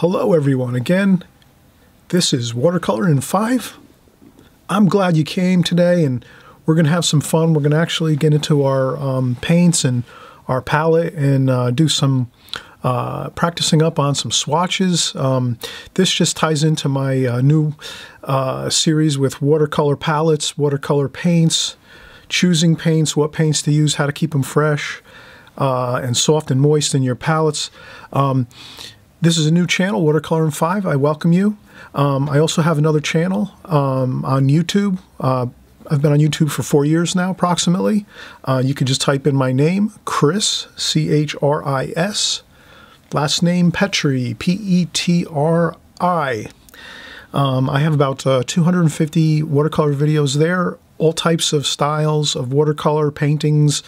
Hello everyone, again, this is Watercolor in 5. I'm glad you came today, and we're going to have some fun. We're going to actually get into our paints and our palette and do some practicing up on some swatches. This just ties into my new series with watercolor palettes, watercolor paints, choosing paints, what paints to use, how to keep them fresh and soft and moist in your palettes. This is a new channel, Watercolor in 5. I welcome you. I also have another channel on YouTube. I've been on YouTube for 4 years now, approximately. You can just type in my name, Chris, C-H-R-I-S. Last name, Petri, P-E-T-R-I. I have about 250 watercolor videos there, all types of styles of watercolor paintings,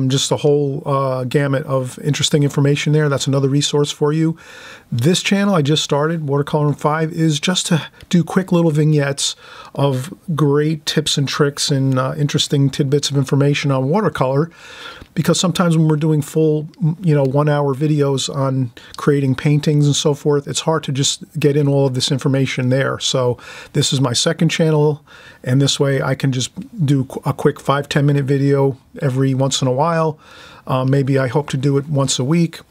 just a whole gamut of interesting information there. That's another resource for you. This channel I just started, Watercolor in 5, is just to do quick little vignettes of great tips and tricks and interesting tidbits of information on watercolor, because sometimes when we're doing full, 1-hour videos on creating paintings and so forth, it's hard to just get in all of this information there. So this is my second channel, and this way I can just do a quick 5-10 minute video every once in a while. Maybe I hope to do it once a week.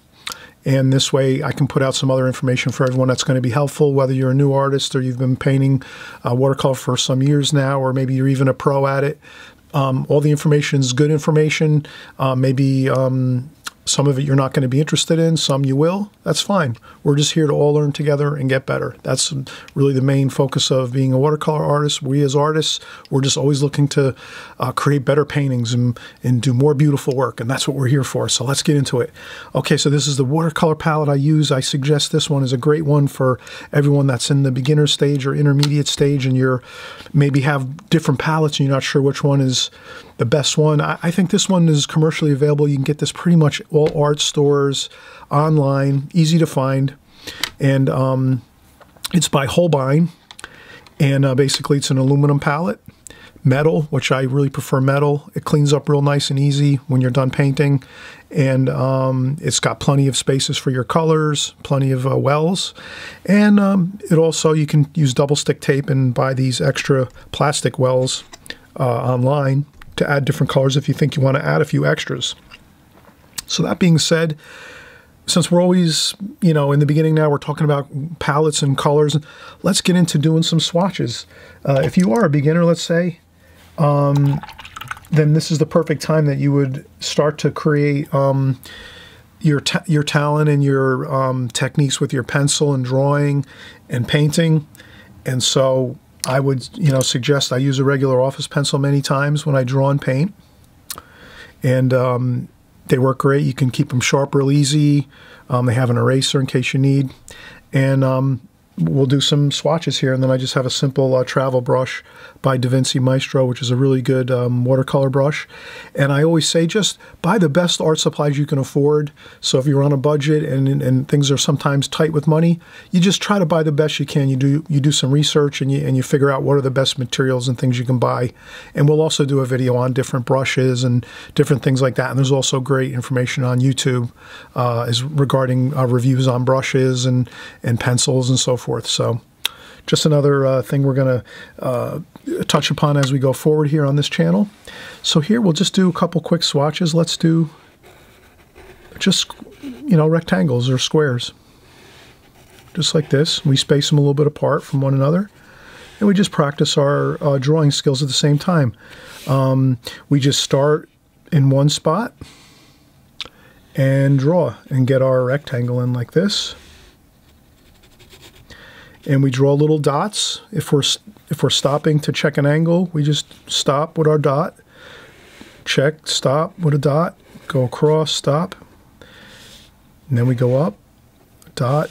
And this way I can put out some other information for everyone that's going to be helpful, whether you're a new artist or you've been painting watercolor for some years now, or maybe you're even a pro at it. All the information is good information. Maybe some of it you're not going to be interested in, some you will. That's fine. We're just here to all learn together and get better. That's really the main focus of being a watercolor artist. We as artists, we're just always looking to create better paintings and do more beautiful work, and that's what we're here for. So let's get into it. Okay, so this is the watercolor palette I use. I suggest this one is a great one for everyone that's in the beginner stage or intermediate stage, and you're maybe have different palettes and you're not sure which one is the best one. I think this one is commercially available. You can get this pretty much all art stores, online, easy to find, and it's by Holbein, and basically it's an aluminum palette, metal, which I really prefer metal. It cleans up real nice and easy when you're done painting, and it's got plenty of spaces for your colors, plenty of wells, and it also, you can use double stick tape and buy these extra plastic wells online to add different colors if you think you want to add a few extras. So that being said, since we're always, in the beginning now, we're talking about palettes and colors, let's get into doing some swatches. If you are a beginner, let's say, then this is the perfect time that you would start to create your talent and your techniques with your pencil and drawing and painting. And so I would, suggest I use a regular office pencil many times when I draw and paint. And they work great. You can keep them sharp real easy. They have an eraser in case you need. And we'll do some swatches here. And then I just have a simple travel brush by Da Vinci Maestro, which is a really good watercolor brush. And I always say, just buy the best art supplies you can afford. So if you're on a budget and things are sometimes tight with money, you just try to buy the best you can. You do some research and you figure out what are the best materials and things you can buy. And we'll also do a video on different brushes and different things like that. And there's also great information on YouTube regarding reviews on brushes and pencils and so forth. So just another thing we're going to touch upon as we go forward here on this channel. So here we'll just do a couple quick swatches. Let's do just, rectangles or squares. Just like this. We space them a little bit apart from one another. And we just practice our drawing skills at the same time. We just start in one spot and draw and get our rectangle in like this. And we draw little dots. If we're stopping to check an angle, we just stop with our dot, check, stop with a dot, go across, stop, and then we go up, dot.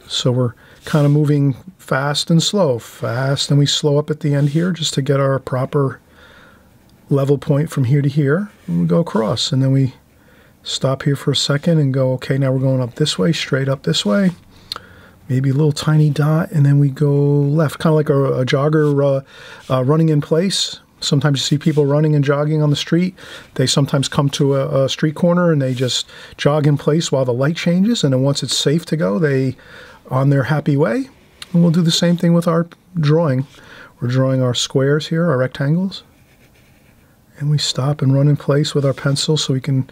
So we're kind of moving fast and slow, fast, and we slow up at the end here just to get our proper level point from here to here. And we go across, and then we stop here for a second and go, okay, now we're going up this way, straight up this way. Maybe a little tiny dot, and then we go left, kind of like a jogger running in place. Sometimes you see people running and jogging on the street. They sometimes come to a street corner and they just jog in place while the light changes, and then once it's safe to go, they on their happy way. And we'll do the same thing with our drawing. We're drawing our squares here, our rectangles, and we stop and run in place with our pencil so we can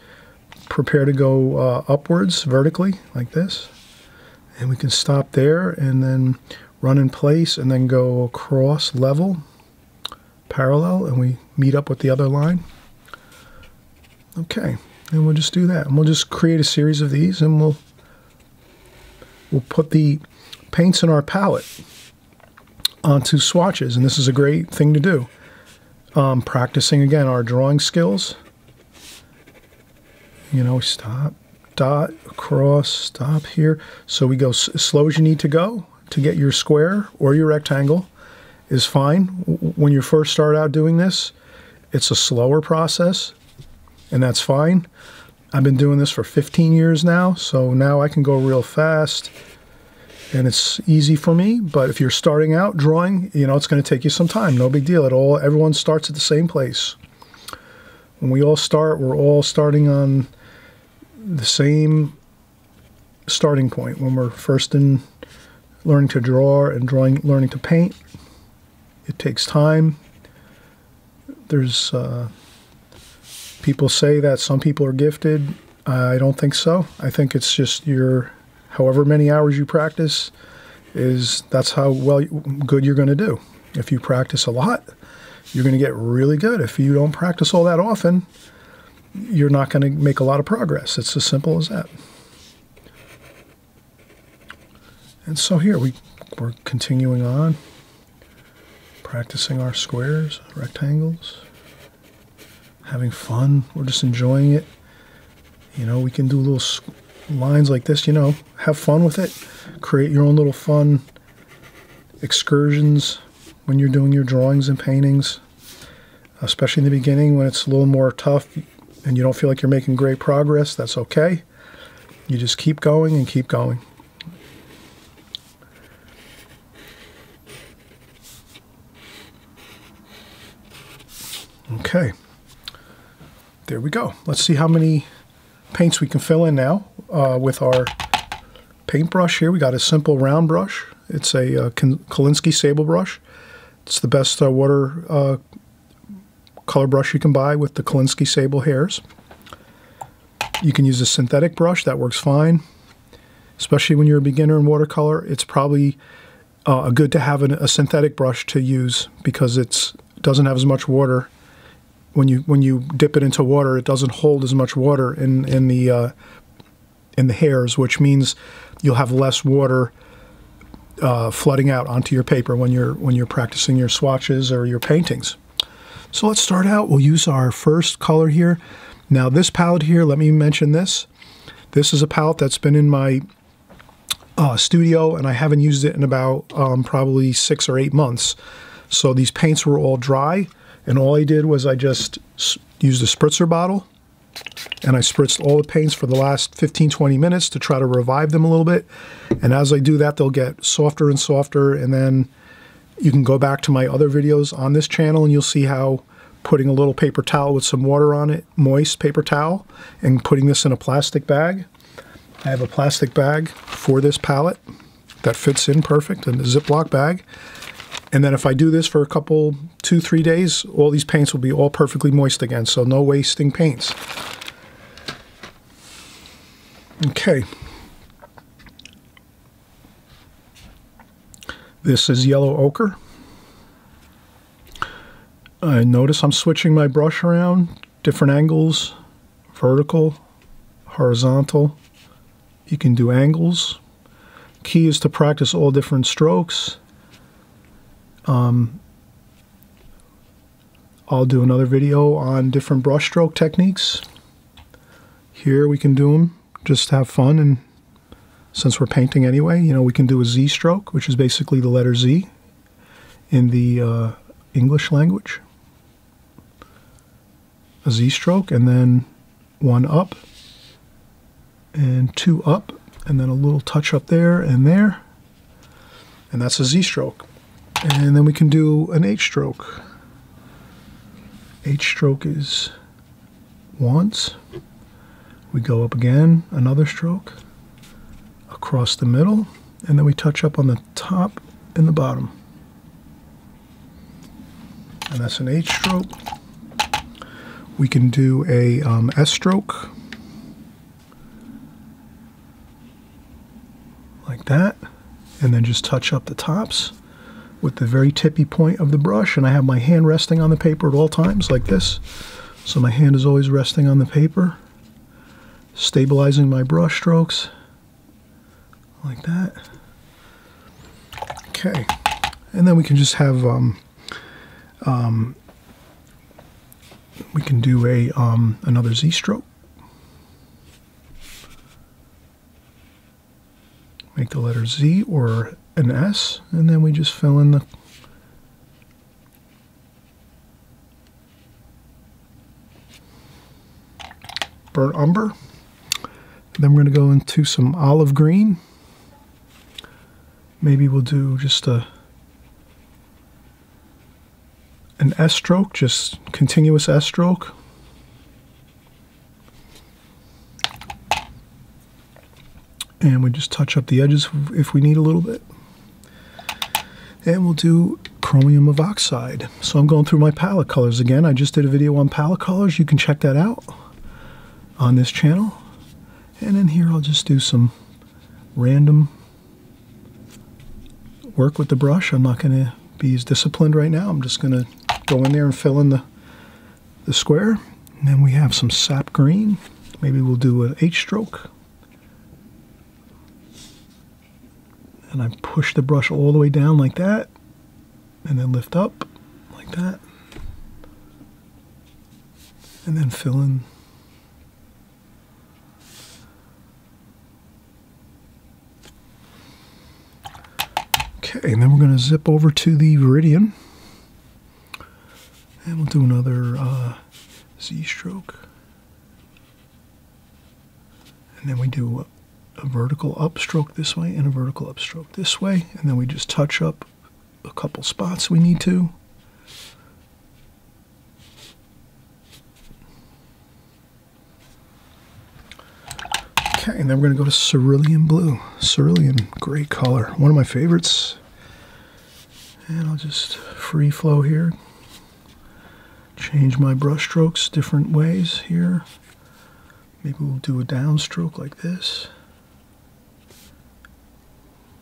prepare to go upwards vertically like this. And we can stop there and then run in place and then go across level, parallel, and we meet up with the other line. Okay, and we'll just do that. And we'll just create a series of these, and we'll put the paints in our palette onto swatches, and this is a great thing to do. Practicing again our drawing skills. You know, stop, dot, across, stop here. So we go as slow as you need to go to get your square or your rectangle is fine. When you first start out doing this, it's a slower process, and that's fine. I've been doing this for 15 years now, so now I can go real fast, and it's easy for me. But if you're starting out drawing, you know, it's going to take you some time. No big deal at all. Everyone starts at the same place. When we all start, we're all starting on the same starting point when we're first in learning to draw and learning to paint. It takes time. There's people say that some people are gifted. I don't think so. I think it's just your however many hours you practice that's how good you're going to do. If you practice a lot, you're going to get really good. If you don't practice all that often, you're not going to make a lot of progress. It's as simple as that. And so here we're continuing on, practicing our squares, rectangles, having fun. We're just enjoying it. You know, we can do little lines like this, you know, have fun with it. Create your own little fun excursions when you're doing your drawings and paintings, especially in the beginning when it's a little more tough and you don't feel like you're making great progress. That's okay. You just keep going and keep going. Okay, there we go. Let's see how many paints we can fill in now with our paintbrush here. We got a simple round brush. It's a Kolinsky sable brush. It's the best water color brush you can buy with the Kolinsky sable hairs. You can use a synthetic brush. That works fine. Especially when you're a beginner in watercolor, it's probably good to have a synthetic brush to use because it doesn't have as much water. When you dip it into water, it doesn't hold as much water in the hairs, which means you'll have less water flooding out onto your paper when you're practicing your swatches or your paintings. So let's start out. We'll use our first color here. Now this palette here, let me mention this. This is a palette that's been in my studio, and I haven't used it in about probably 6 or 8 months. So these paints were all dry. And all I did was I just used a spritzer bottle, and I spritzed all the paints for the last 15-20 minutes to try to revive them a little bit. And as I do that, they'll get softer and softer, and then you can go back to my other videos on this channel and you'll see how putting a little paper towel with some water on it, moist paper towel, and putting this in a plastic bag. I have a plastic bag for this palette that fits in perfect in the Ziploc bag. And then if I do this for a couple, 2-3 days, all these paints will be all perfectly moist again, so no wasting paints. Okay. This is yellow ochre. Notice I'm switching my brush around, different angles, vertical, horizontal. You can do angles. Key is to practice all different strokes. I'll do another video on different brush stroke techniques. Here we can do them just to have fun, and since we're painting anyway, you know, we can do a Z stroke, which is basically the letter Z in the English language. A Z stroke, and then 1 up and 2 up, and then a little touch up there and there, and that's a Z stroke. And then we can do an H stroke. H stroke is once. We go up again, another stroke, across the middle, and then we touch up on the top and the bottom. And that's an H stroke. We can do a S stroke, like that, and then just touch up the tops with the very tippy point of the brush. And I have my hand resting on the paper at all times, like this. So my hand is always resting on the paper, stabilizing my brush strokes, like that. Okay, and then we can just have we can do a another Z stroke. Make the letter Z or an S, and then we just fill in the burnt umber. Then we're going to go into some olive green. Maybe we'll do just an S stroke, just continuous S stroke. And we just touch up the edges if we need a little bit. And we'll do chromium of oxide. So I'm going through my palette colors again. I just did a video on palette colors. You can check that out on this channel. And in here I'll just do some random work with the brush. I'm not going to be as disciplined right now. I'm just going to go in there and fill in the square. And then we have some sap green. Maybe we'll do an H stroke. And I push the brush all the way down like that, and then lift up like that, and then fill in. Okay, and then we're going to zip over to the Viridian, and we'll do another Z stroke, and then we do a vertical upstroke this way and a vertical upstroke this way, and then we just touch up a couple spots we need to. Okay, and then we're going to go to cerulean blue. Cerulean, great color, one of my favorites. And I'll just free flow here. Change my brush strokes different ways here. Maybe we'll do a downstroke like this.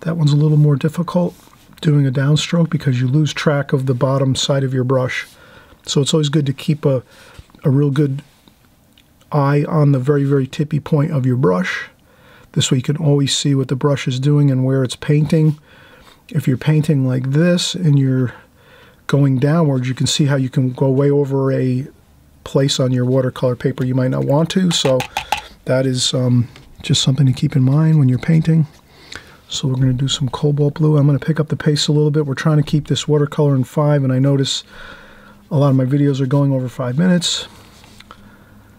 That one's a little more difficult, doing a downstroke, because you lose track of the bottom side of your brush. So it's always good to keep a real good eye on the very, very tippy point of your brush. This way you can always see what the brush is doing and where it's painting. If you're painting like this and you're going downwards, you can see how you can go way over a place on your watercolor paper you might not want to. So that is just something to keep in mind when you're painting. So we're going to do some cobalt blue. I'm going to pick up the pace a little bit. We're trying to keep this watercolor in 5, and I notice a lot of my videos are going over 5 minutes.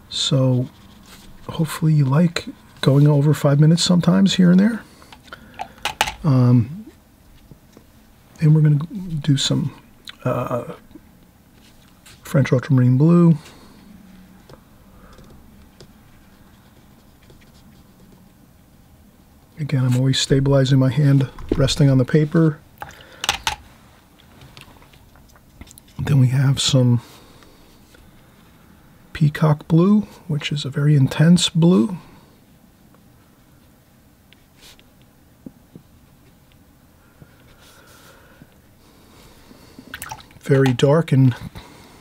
So hopefully you like going over 5 minutes sometimes here and there. And we're going to do some French ultramarine blue. Again, I'm always stabilizing my hand, resting on the paper. Then we have some peacock blue, which is a very intense blue. Very dark in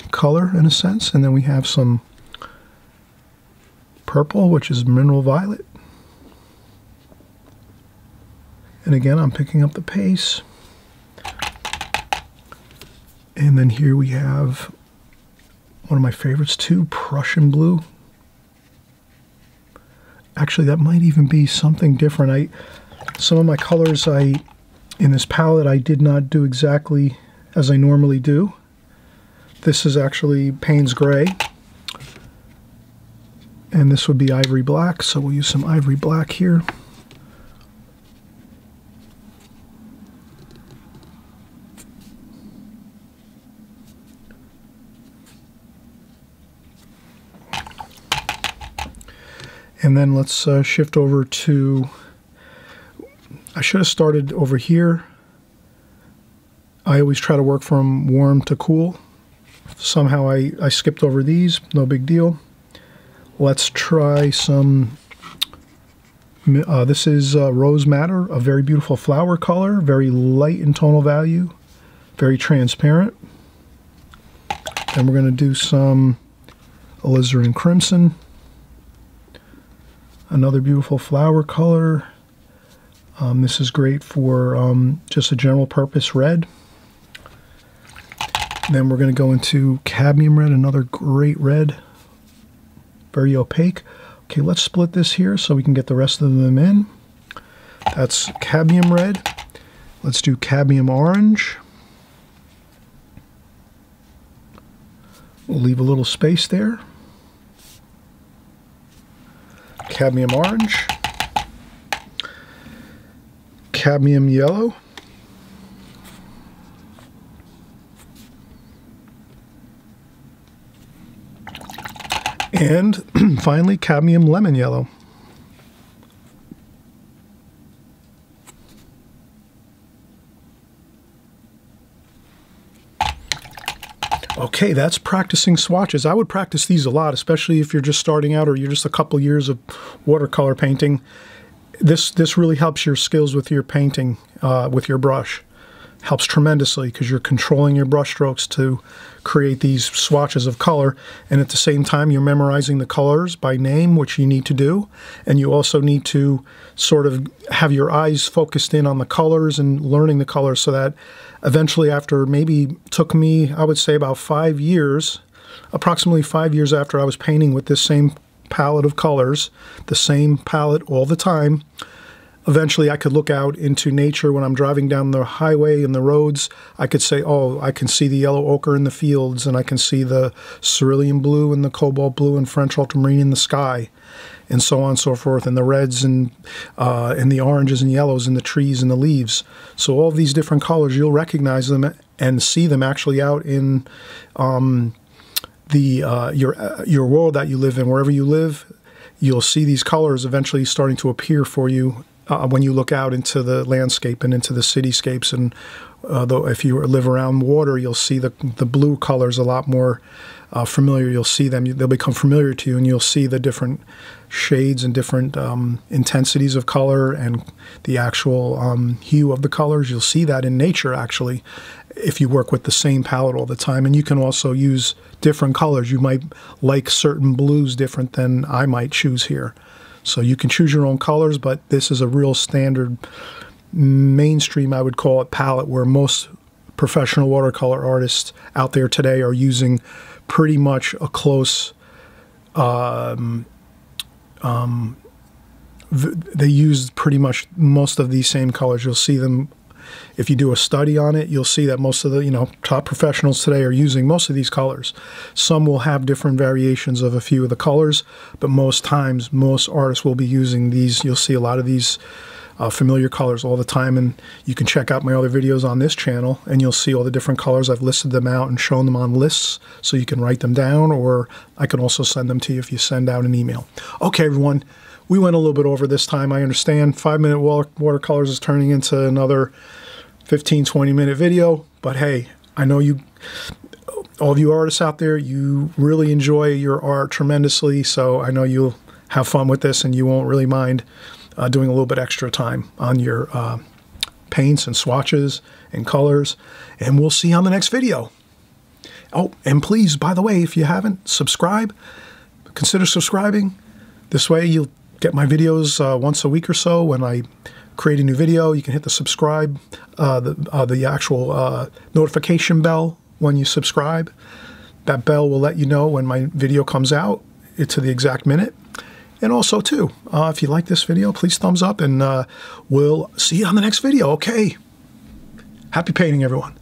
color in a sense. And then we have some purple, which is mineral violet. And again, I'm picking up the pace. And then here we have one of my favorites too, Prussian Blue. Actually, that might even be something different. Some of my colors in this palette I did not do exactly as I normally do. This is actually Payne's Gray. And this would be Ivory Black, so we'll use some Ivory Black here. And then let's shift over to, I should have started over here. I always try to work from warm to cool. Somehow I skipped over these, no big deal. Let's try some, this is Rose Madder, a very beautiful flower color, very light in tonal value, very transparent. And we're going to do some Alizarin Crimson, another beautiful flower color. This is great for just a general purpose red. Then we're going to go into Cadmium Red, another great red, very opaque. Okay, let's split this here so we can get the rest of them in. That's Cadmium Red. Let's do Cadmium Orange. We'll leave a little space there. Cadmium Orange. Cadmium Yellow. And finally, Cadmium Lemon Yellow. Okay, that's practicing swatches. I would practice these a lot, especially if you're just starting out or you're just a couple years of watercolor painting. This really helps your skills with your painting with your brush. Helps tremendously because you're controlling your brush strokes to create these swatches of color, and at the same time you're memorizing the colors by name, which you need to do, and you also need to sort of have your eyes focused in on the colors and learning the colors, so that eventually, after maybe took me, I would say about 5 years, approximately 5 years after I was painting with this same palette of colors, the same palette all the time, eventually I could look out into nature when I'm driving down the highway and the roads. I could say, oh, I can see the yellow ochre in the fields, and I can see the cerulean blue and the cobalt blue and French ultramarine in the sky, and so on and so forth, and the reds and the oranges and yellows in the trees and the leaves. So all of these different colors, you'll recognize them and see them actually out in your world that you live in. Wherever you live, you'll see these colors eventually starting to appear for you when you look out into the landscape and into the cityscapes. And though if you live around water, you'll see the blue colors a lot more familiar. You'll see them, they'll become familiar to you, and you'll see the different shades and different intensities of color and the actual hue of the colors. You'll see that in nature, actually, if you work with the same palette all the time. And you can also use different colors. You might like certain blues different than I might choose here. So you can choose your own colors, but this is a real standard, mainstream, I would call it, palette, where most professional watercolor artists out there today are using pretty much a close, they use pretty much most of these same colors. You'll see them, if you do a study on it, you'll see that most of the top professionals today are using most of these colors. Some will have different variations of a few of the colors, but most times, most artists will be using these. You'll see a lot of these familiar colors all the time, and you can check out my other videos on this channel, and you'll see all the different colors. I've listed them out and shown them on lists, so you can write them down, or I can also send them to you if you send out an email. Okay, everyone, we went a little bit over this time. I understand 5-minute watercolors is turning into another 15-20 minute video, but hey, I know all of you artists out there, you really enjoy your art tremendously, so I know you'll have fun with this and you won't really mind doing a little bit extra time on your paints and swatches and colors, and we'll see you on the next video. Oh, and please, by the way, if you haven't, subscribe. Consider subscribing. This way you'll get my videos once a week or so. When I create a new video, you can hit the subscribe, the actual notification bell when you subscribe. That bell will let you know when my video comes out to the exact minute. And also, too, if you like this video, please thumbs up, and we'll see you on the next video, okay? Happy painting, everyone.